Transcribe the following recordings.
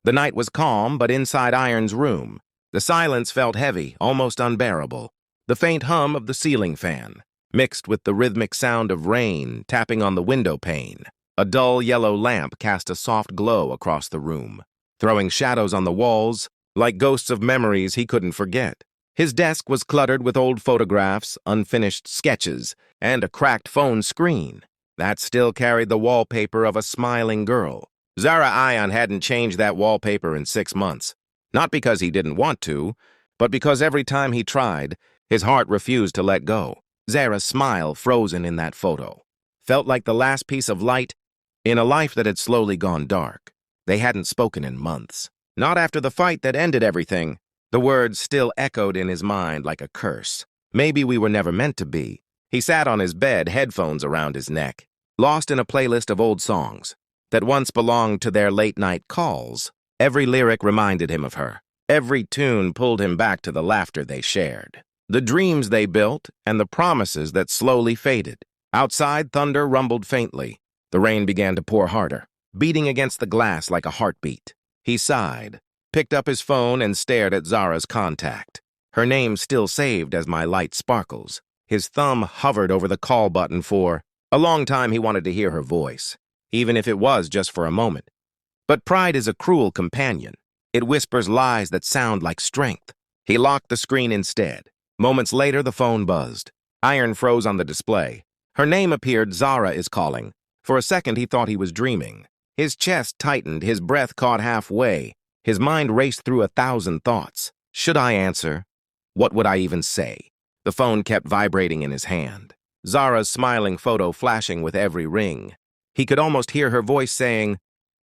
The night was calm, but inside Iron's room, the silence felt heavy, almost unbearable. The faint hum of the ceiling fan, mixed with the rhythmic sound of rain tapping on the window pane. A dull yellow lamp cast a soft glow across the room, throwing shadows on the walls, like ghosts of memories he couldn't forget. His desk was cluttered with old photographs, unfinished sketches, and a cracked phone screen that still carried the wallpaper of a smiling girl. Zara Ion hadn't changed that wallpaper in 6 months. Not because he didn't want to, but because every time he tried, his heart refused to let go. Zara's smile, frozen in that photo, felt like the last piece of light in a life that had slowly gone dark. They hadn't spoken in months. Not after the fight that ended everything. The words still echoed in his mind like a curse. Maybe we were never meant to be. He sat on his bed, headphones around his neck, lost in a playlist of old songs that once belonged to their late-night calls. Every lyric reminded him of her. Every tune pulled him back to the laughter they shared, the dreams they built, and the promises that slowly faded. Outside, thunder rumbled faintly. The rain began to pour harder, beating against the glass like a heartbeat. He sighed, picked up his phone, and stared at Zara's contact. Her name still saved as My Light Sparkles. His thumb hovered over the call button for a long time. He wanted to hear her voice, even if it was just for a moment. But pride is a cruel companion. It whispers lies that sound like strength. He locked the screen instead. Moments later, the phone buzzed. Iron froze on the display. Her name appeared. Zara is calling. For a second, he thought he was dreaming. His chest tightened, his breath caught halfway. His mind raced through 1,000 thoughts. Should I answer? What would I even say? The phone kept vibrating in his hand, Zara's smiling photo flashing with every ring. He could almost hear her voice saying,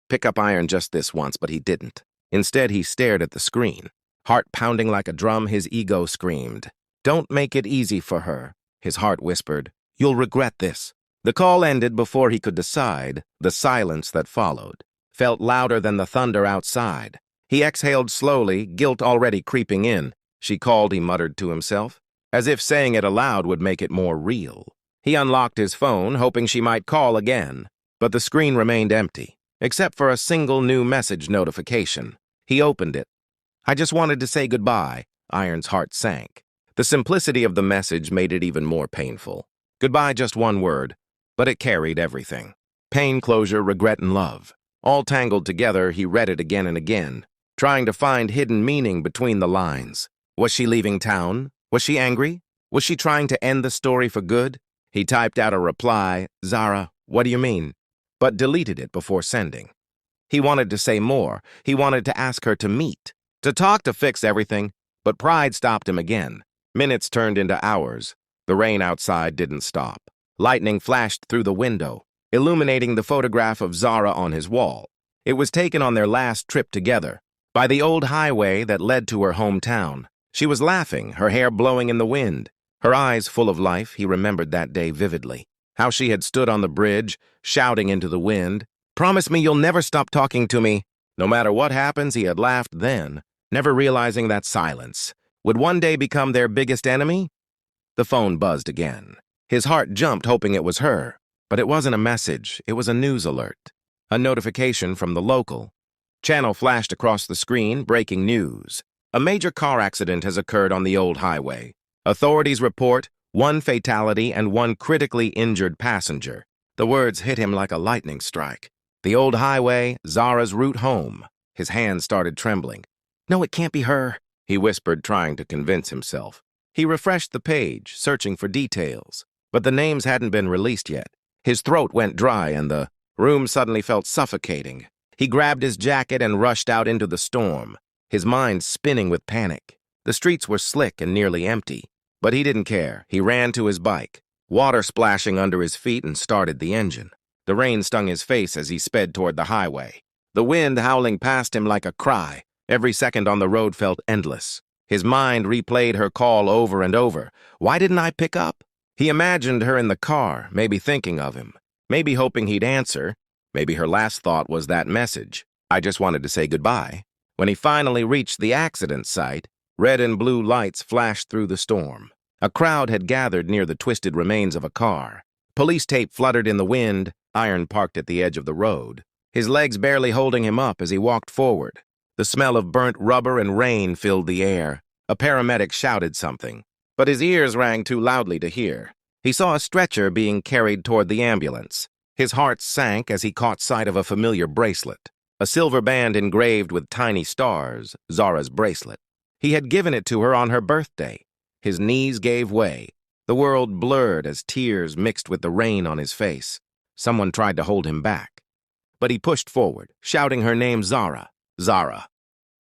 "Pick up Iron just this once," but he didn't. Instead, he stared at the screen. Heart pounding like a drum, his ego screamed. "Don't make it easy for her," his heart whispered. "You'll regret this." The call ended before he could decide. The silence that followed felt louder than the thunder outside. He exhaled slowly, guilt already creeping in. "She called," he muttered to himself, as if saying it aloud would make it more real. He unlocked his phone, hoping she might call again, but the screen remained empty, except for a single new message notification. He opened it. "I just wanted to say goodbye." Iron's heart sank. The simplicity of the message made it even more painful. Goodbye, just one word, but it carried everything. Pain, closure, regret, and love. All tangled together, he read it again and again, trying to find hidden meaning between the lines. Was she leaving town? Was she angry? Was she trying to end the story for good? He typed out a reply, "Zara, what do you mean?" but deleted it before sending. He wanted to say more. He wanted to ask her to meet, to talk, to fix everything, but pride stopped him again. Minutes turned into hours. The rain outside didn't stop. Lightning flashed through the window, illuminating the photograph of Zara on his wall. It was taken on their last trip together, by the old highway that led to her hometown. She was laughing, her hair blowing in the wind, her eyes full of life. He remembered that day vividly. How she had stood on the bridge, shouting into the wind, "Promise me you'll never stop talking to me." No matter what happens, he had laughed then, never realizing that silence would one day become their biggest enemy. The phone buzzed again. His heart jumped, hoping it was her. But it wasn't a message, it was a news alert. A notification from the local channel flashed across the screen. Breaking news. A major car accident has occurred on the old highway. Authorities report 1 fatality and 1 critically injured passenger. The words hit him like a lightning strike. The old highway, Zara's route home. His hands started trembling. "No, it can't be her," he whispered, trying to convince himself. He refreshed the page, searching for details, but the names hadn't been released yet. His throat went dry and the room suddenly felt suffocating. He grabbed his jacket and rushed out into the storm, his mind spinning with panic. The streets were slick and nearly empty, but he didn't care. He ran to his bike, water splashing under his feet, and started the engine. The rain stung his face as he sped toward the highway, the wind howling past him like a cry. Every second on the road felt endless. His mind replayed her call over and over. Why didn't I pick up? He imagined her in the car, maybe thinking of him, maybe hoping he'd answer. Maybe her last thought was that message, "I just wanted to say goodbye." When he finally reached the accident site, red and blue lights flashed through the storm. A crowd had gathered near the twisted remains of a car. Police tape fluttered in the wind. Iron parked at the edge of the road, his legs barely holding him up as he walked forward. The smell of burnt rubber and rain filled the air. A paramedic shouted something, but his ears rang too loudly to hear. He saw a stretcher being carried toward the ambulance. His heart sank as he caught sight of a familiar bracelet, a silver band engraved with tiny stars, Zara's bracelet. He had given it to her on her birthday. His knees gave way. The world blurred as tears mixed with the rain on his face. Someone tried to hold him back. But he pushed forward, shouting her name, Zara, Zara.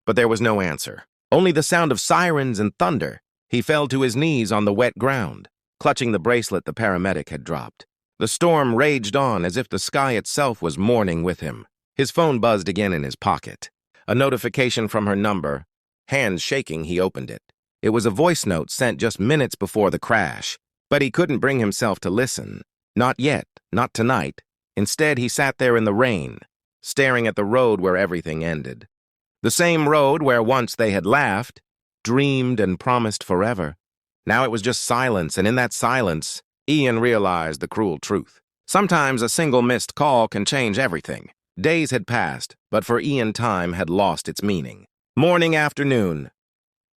But there was no answer, only the sound of sirens and thunder. He fell to his knees on the wet ground, clutching the bracelet the paramedic had dropped. The storm raged on as if the sky itself was mourning with him. His phone buzzed again in his pocket. A notification from her number. Hands shaking, he opened it. It was a voice note sent just minutes before the crash, but he couldn't bring himself to listen. Not yet, not tonight. Instead, he sat there in the rain, staring at the road where everything ended. The same road where once they had laughed, dreamed, and promised forever. Now it was just silence, and in that silence, Ian realized the cruel truth. Sometimes a single missed call can change everything. Days had passed, but for Ian time had lost its meaning. Morning, afternoon,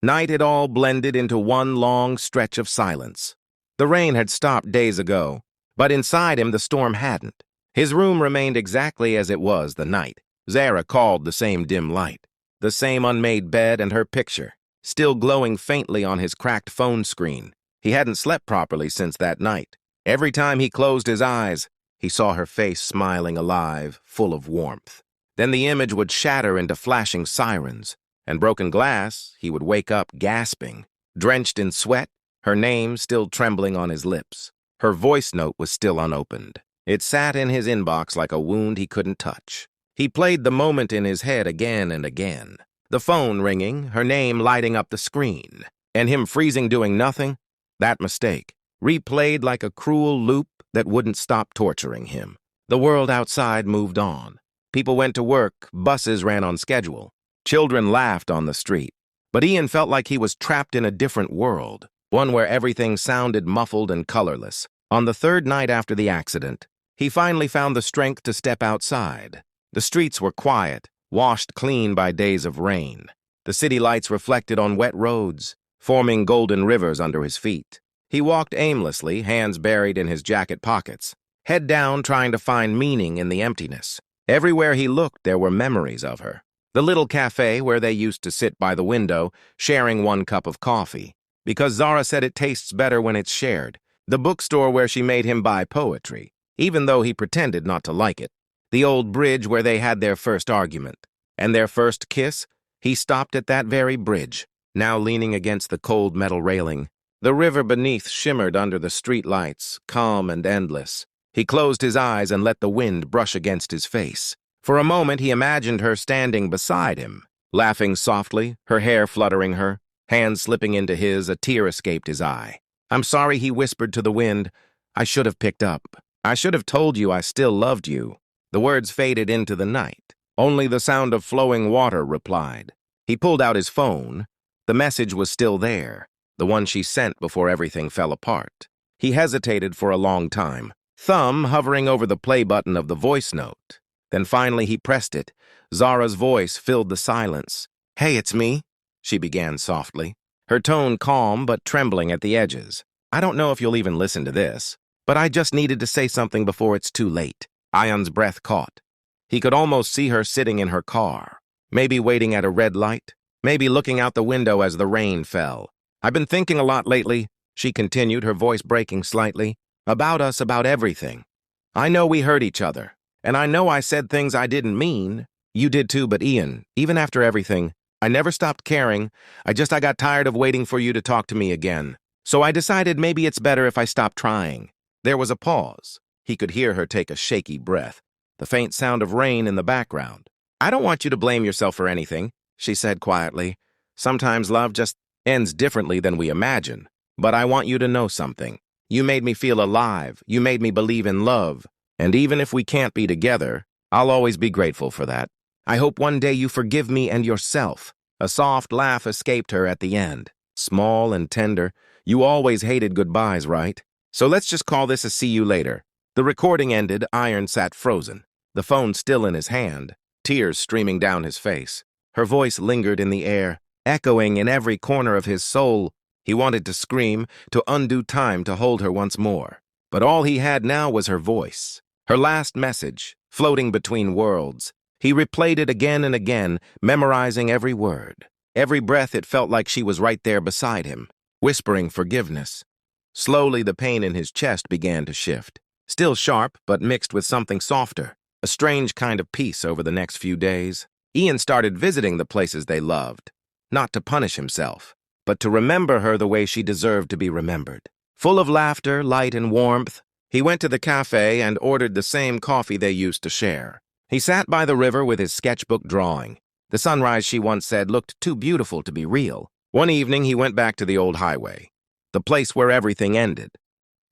night, it all blended into one long stretch of silence. The rain had stopped days ago, but inside him the storm hadn't. His room remained exactly as it was the night. Zara called the same dim light, the same unmade bed, and her picture, still glowing faintly on his cracked phone screen. He hadn't slept properly since that night. Every time he closed his eyes, he saw her face smiling alive, full of warmth. Then the image would shatter into flashing sirens, and broken glass. He would wake up gasping, drenched in sweat, her name still trembling on his lips. Her voice note was still unopened. It sat in his inbox like a wound he couldn't touch. He played the moment in his head again and again. The phone ringing, her name lighting up the screen, and him freezing doing nothing. That mistake, replayed like a cruel loop that wouldn't stop torturing him. The world outside moved on. People went to work, buses ran on schedule. Children laughed on the street. But Ian felt like he was trapped in a different world, one where everything sounded muffled and colorless. On the third night after the accident, he finally found the strength to step outside. The streets were quiet, washed clean by days of rain. The city lights reflected on wet roads, forming golden rivers under his feet. He walked aimlessly, hands buried in his jacket pockets, head down trying to find meaning in the emptiness. Everywhere he looked, there were memories of her. The little cafe where they used to sit by the window, sharing one cup of coffee, because Zara said it tastes better when it's shared. The bookstore where she made him buy poetry, even though he pretended not to like it. The old bridge where they had their first argument. And their first kiss, he stopped at that very bridge, now leaning against the cold metal railing. The river beneath shimmered under the street lights, calm and endless. He closed his eyes and let the wind brush against his face. For a moment, he imagined her standing beside him, laughing softly, her hair fluttering her, hands slipping into his. A tear escaped his eye. "I'm sorry," he whispered to the wind. "I should have picked up. I should have told you I still loved you." The words faded into the night. Only the sound of flowing water replied. He pulled out his phone. The message was still there, the one she sent before everything fell apart. He hesitated for a long time, thumb hovering over the play button of the voice note. Then finally he pressed it. Zara's voice filled the silence. "Hey, it's me," she began softly, her tone calm but trembling at the edges. "I don't know if you'll even listen to this, but I just needed to say something before it's too late." Ian's breath caught. He could almost see her sitting in her car, maybe waiting at a red light, maybe looking out the window as the rain fell. "I've been thinking a lot lately," she continued, her voice breaking slightly, "about us, about everything. I know we hurt each other. And I know I said things I didn't mean. You did too, but Ian, even after everything, I never stopped caring. I got tired of waiting for you to talk to me again. So I decided maybe it's better if I stopped trying." There was a pause. He could hear her take a shaky breath, the faint sound of rain in the background. "I don't want you to blame yourself for anything," she said quietly. "Sometimes love just ends differently than we imagine. But I want you to know something. You made me feel alive. You made me believe in love. And even if we can't be together, I'll always be grateful for that. I hope one day you forgive me and yourself." A soft laugh escaped her at the end, small and tender. "You always hated goodbyes, right? So let's just call this a see you later." The recording ended. Iron sat frozen, the phone still in his hand, tears streaming down his face. Her voice lingered in the air, echoing in every corner of his soul. He wanted to scream, to undo time, to hold her once more. But all he had now was her voice, her last message, floating between worlds. He replayed it again and again, memorizing every word. Every breath it felt like she was right there beside him, whispering forgiveness. Slowly the pain in his chest began to shift. Still sharp, but mixed with something softer. A strange kind of peace over the next few days. Ian started visiting the places they loved, not to punish himself, but to remember her the way she deserved to be remembered. Full of laughter, light, and warmth, he went to the cafe and ordered the same coffee they used to share. He sat by the river with his sketchbook drawing. The sunrise, she once said, looked too beautiful to be real. One evening, he went back to the old highway, the place where everything ended.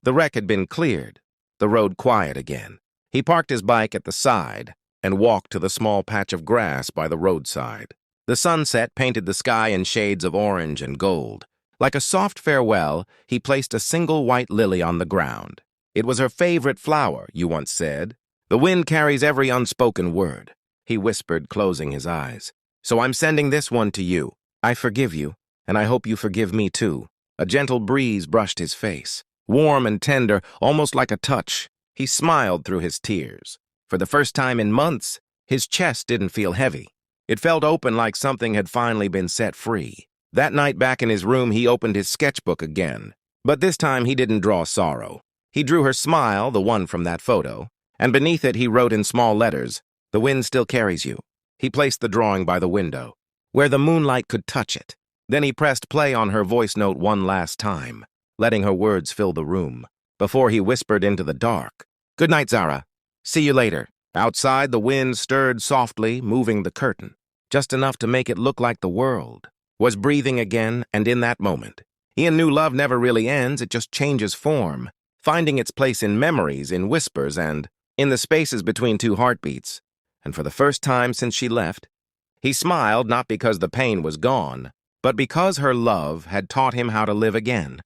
The wreck had been cleared, the road quiet again. He parked his bike at the side and walked to the small patch of grass by the roadside. The sunset painted the sky in shades of orange and gold. Like a soft farewell, he placed a single white lily on the ground. It was her favorite flower, you once said. The wind carries every unspoken word, he whispered, closing his eyes. So I'm sending this one to you. I forgive you, and I hope you forgive me too. A gentle breeze brushed his face, warm and tender, almost like a touch. He smiled through his tears. For the first time in months, his chest didn't feel heavy. It felt open, like something had finally been set free. That night back in his room, he opened his sketchbook again. But this time he didn't draw sorrow. He drew her smile, the one from that photo, and beneath it he wrote in small letters, "The wind still carries you." He placed the drawing by the window, where the moonlight could touch it. Then he pressed play on her voice note one last time, letting her words fill the room, before he whispered into the dark, "Good night, Zara. See you later." Outside, the wind stirred softly, moving the curtain, just enough to make it look like the world was breathing again. And in that moment, Ian knew love never really ends, it just changes form, finding its place in memories, in whispers, and in the spaces between two heartbeats. And for the first time since she left, he smiled, not because the pain was gone, but because her love had taught him how to live again.